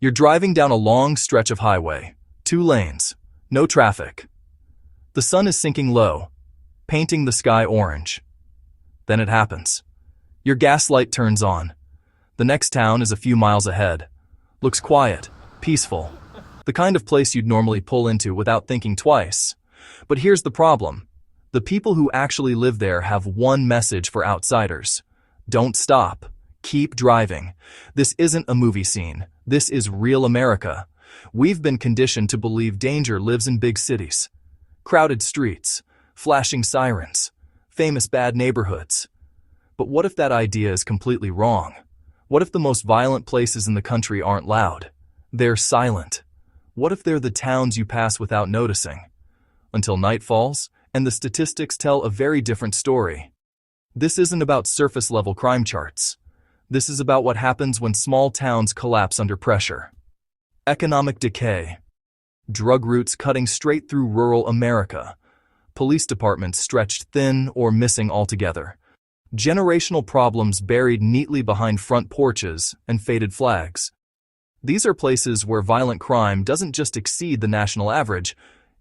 You're driving down a long stretch of highway, 2 lanes, no traffic. The sun is sinking low, painting the sky orange. Then it happens. Your gas light turns on. The next town is a few miles ahead. Looks quiet, peaceful. The kind of place you'd normally pull into without thinking twice. But here's the problem. The people who actually live there have one message for outsiders. Don't stop. Keep driving. This isn't a movie scene. This is real America. We've been conditioned to believe danger lives in big cities. Crowded streets, flashing sirens, famous bad neighborhoods. But what if that idea is completely wrong? What if the most violent places in the country aren't loud? They're silent. What if they're the towns you pass without noticing? Until night falls, and the statistics tell a very different story. This isn't about surface-level crime charts. This is about what happens when small towns collapse under pressure. Economic decay. Drug routes cutting straight through rural America. Police departments stretched thin or missing altogether. Generational problems buried neatly behind front porches and faded flags. These are places where violent crime doesn't just exceed the national average,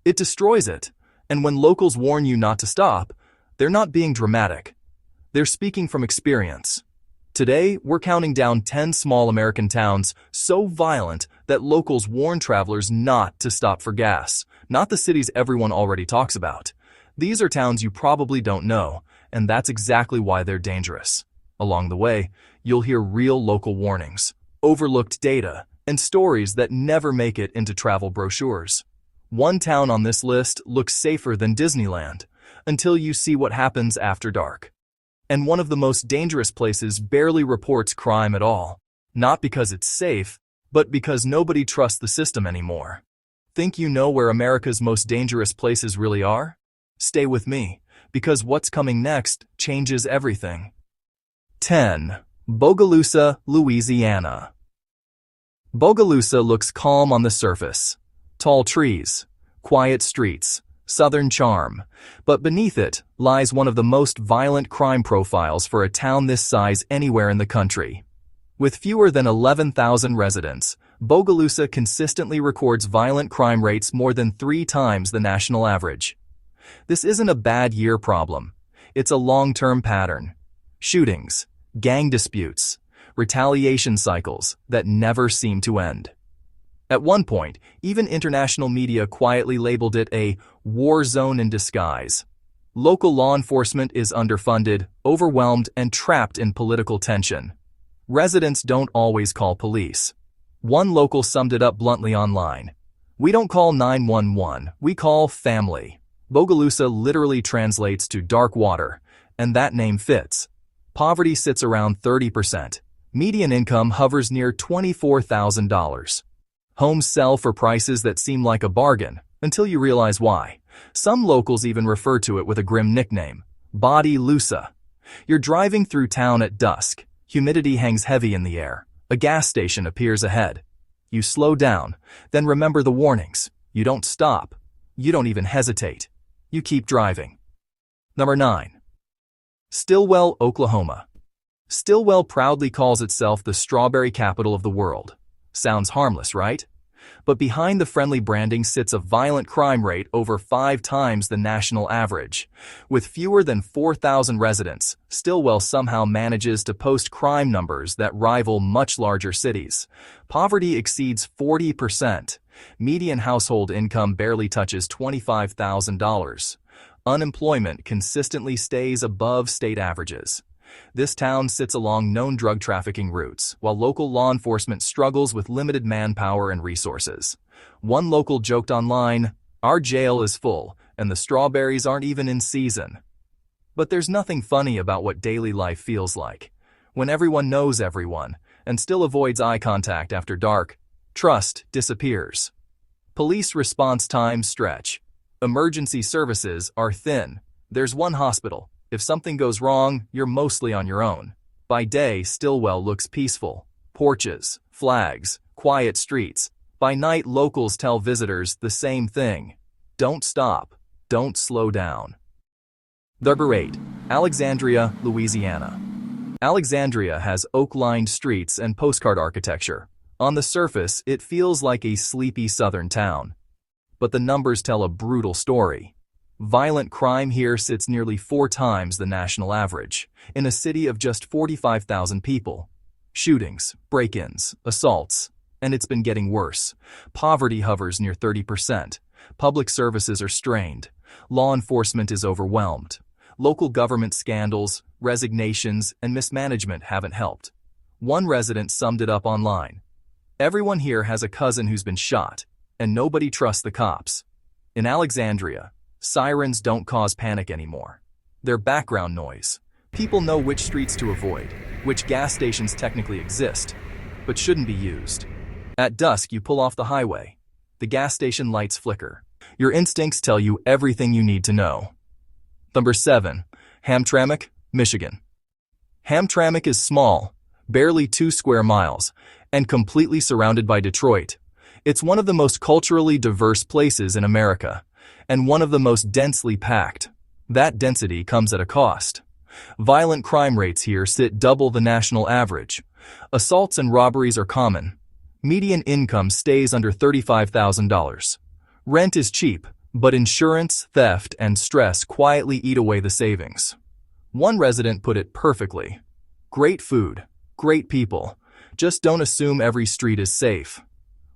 it destroys it. And when locals warn you not to stop, they're not being dramatic. They're speaking from experience. Today, we're counting down 10 small American towns so violent that locals warn travelers not to stop for gas, not the cities everyone already talks about. These are towns you probably don't know, and that's exactly why they're dangerous. Along the way, you'll hear real local warnings, overlooked data, and stories that never make it into travel brochures. One town on this list looks safer than Disneyland, until you see what happens after dark. And one of the most dangerous places barely reports crime at all. Not because it's safe, but because nobody trusts the system anymore. Think you know where America's most dangerous places really are? Stay with me, because what's coming next changes everything. 10. Bogalusa, Louisiana. Bogalusa looks calm on the surface. Tall trees, quiet streets, southern charm. But beneath it lies one of the most violent crime profiles for a town this size anywhere in the country. With fewer than 11,000 residents, Bogalusa consistently records violent crime rates more than 3 times the national average. This isn't a bad year problem. It's a long-term pattern. Shootings, gang disputes, retaliation cycles that never seem to end. At one point, even international media quietly labeled it a war zone in disguise. Local law enforcement is underfunded, overwhelmed, and trapped in political tension. Residents don't always call police. One local summed it up bluntly online. "We don't call 911, we call family." Bogalusa literally translates to dark water, and that name fits. Poverty sits around 30%. Median income hovers near $24,000. Homes sell for prices that seem like a bargain, until you realize why. Some locals even refer to it with a grim nickname, Body Lusa. You're driving through town at dusk. Humidity hangs heavy in the air. A gas station appears ahead. You slow down, then remember the warnings. You don't stop. You don't even hesitate. You keep driving. Number 9. Stillwell, Oklahoma. Stillwell proudly calls itself the strawberry capital of the world. Sounds harmless, right? But behind the friendly branding sits a violent crime rate over 5 times the national average. With fewer than 4,000 residents, Stillwell somehow manages to post crime numbers that rival much larger cities. Poverty exceeds 40%. Median household income barely touches $25,000. Unemployment consistently stays above state averages. This town sits along known drug trafficking routes, while local law enforcement struggles with limited manpower and resources. One local joked online, "Our jail is full, and the strawberries aren't even in season." But there's nothing funny about what daily life feels like. When everyone knows everyone, and still avoids eye contact after dark, trust disappears. Police response times stretch. Emergency services are thin. There's one hospital. If something goes wrong, you're mostly on your own. By day, Stillwell looks peaceful. Porches, flags, quiet streets. By night, locals tell visitors the same thing. Don't stop. Don't slow down. Number 8. Alexandria, Louisiana. Alexandria has oak-lined streets and postcard architecture. On the surface, it feels like a sleepy southern town. But the numbers tell a brutal story. Violent crime here sits nearly 4 times the national average, in a city of just 45,000 people. Shootings, break-ins, assaults, and it's been getting worse. Poverty hovers near 30%. Public services are strained. Law enforcement is overwhelmed. Local government scandals, resignations, and mismanagement haven't helped. One resident summed it up online. Everyone here has a cousin who's been shot, and nobody trusts the cops. In Alexandria, sirens don't cause panic anymore. They're background noise. People know which streets to avoid, which gas stations technically exist, but shouldn't be used. At dusk, you pull off the highway. The gas station lights flicker. Your instincts tell you everything you need to know. Number 7. Hamtramck, Michigan. Hamtramck is small, barely 2 square miles, and completely surrounded by Detroit. It's one of the most culturally diverse places in America, and one of the most densely packed. That density comes at a cost. Violent crime rates here sit double the national average. Assaults and robberies are common. Median income stays under $35,000. Rent is cheap, but insurance, theft, and stress quietly eat away the savings. One resident put it perfectly. Great food, great people. Just don't assume every street is safe.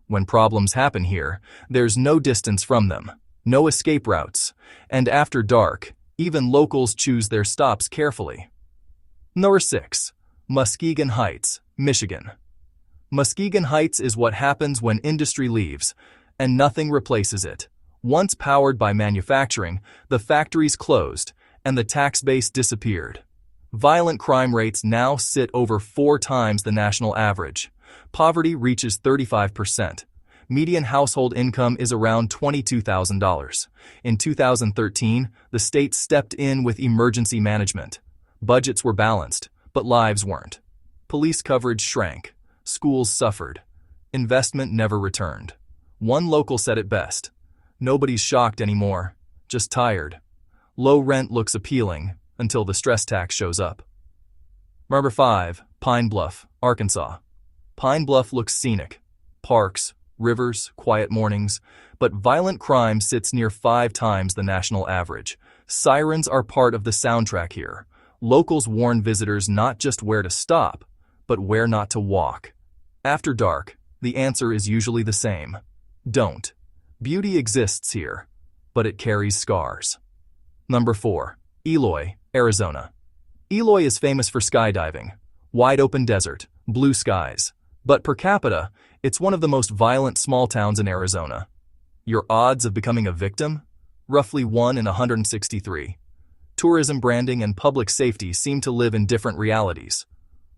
When problems happen here, there's no distance from them, no escape routes, and after dark, even locals choose their stops carefully. Number 6. Muskegon Heights, Michigan. Muskegon Heights is what happens when industry leaves, and nothing replaces it. Once powered by manufacturing, the factories closed, and the tax base disappeared. Violent crime rates now sit over 4 times the national average. Poverty reaches 35%. Median household income is around $22,000. In 2013, the state stepped in with emergency management. Budgets were balanced, but lives weren't. Police coverage shrank. Schools suffered. Investment never returned. One local said it best. Nobody's shocked anymore, just tired. Low rent looks appealing until the stress tax shows up. Number 5. Pine Bluff, Arkansas. Pine Bluff looks scenic. Parks, rivers, quiet mornings, but violent crime sits near 5 times the national average. Sirens are part of the soundtrack here. Locals warn visitors not just where to stop, but where not to walk. After dark, the answer is usually the same. Don't. Beauty exists here, but it carries scars. Number 4. Eloy, Arizona. Eloy is famous for skydiving. Wide open desert, blue skies. But per capita, it's one of the most violent small towns in Arizona. Your odds of becoming a victim? Roughly 1 in 163. Tourism branding and public safety seem to live in different realities.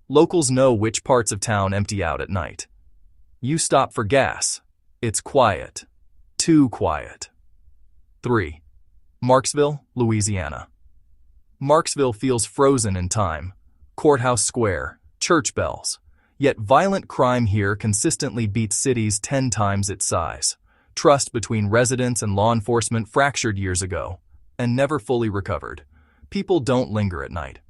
Locals know which parts of town empty out at night. You stop for gas. It's quiet. Too quiet. 3. Marksville, Louisiana. Marksville feels frozen in time. Courthouse Square, church bells. Yet violent crime here consistently beats cities 10 times its size. Trust between residents and law enforcement fractured years ago, and never fully recovered. People don't linger at night.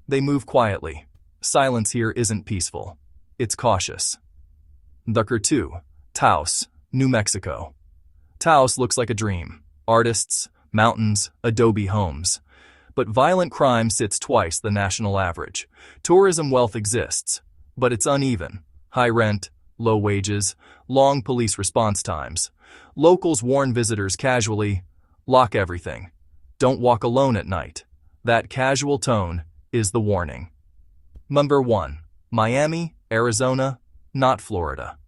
They move quietly. Silence here isn't peaceful. It's cautious. Number 2. Taos, New Mexico. Taos looks like a dream. Artists, mountains, adobe homes. But violent crime sits twice the national average. Tourism wealth exists, but it's uneven. High rent, low wages, long police response times. Locals warn visitors casually, lock everything. Don't walk alone at night. That casual tone is the warning. Number 1. Miami, Arizona, not Florida.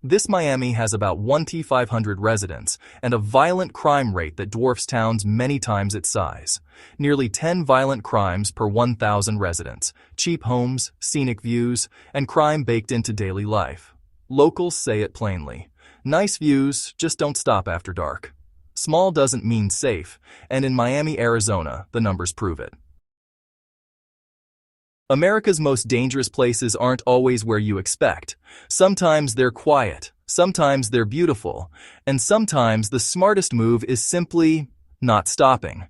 This Miami has about 1,500 residents and a violent crime rate that dwarfs towns many times its size. Nearly 10 violent crimes per 1,000 residents, cheap homes, scenic views, and crime baked into daily life. Locals say it plainly. Nice views, just don't stop after dark. Small doesn't mean safe, and in Miami, Arizona, the numbers prove it. America's most dangerous places aren't always where you expect. Sometimes they're quiet, sometimes they're beautiful, and sometimes the smartest move is simply not stopping.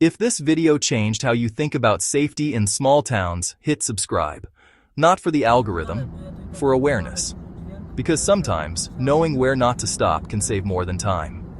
If this video changed how you think about safety in small towns, hit subscribe. Not for the algorithm, for awareness. Because sometimes, knowing where not to stop can save more than time.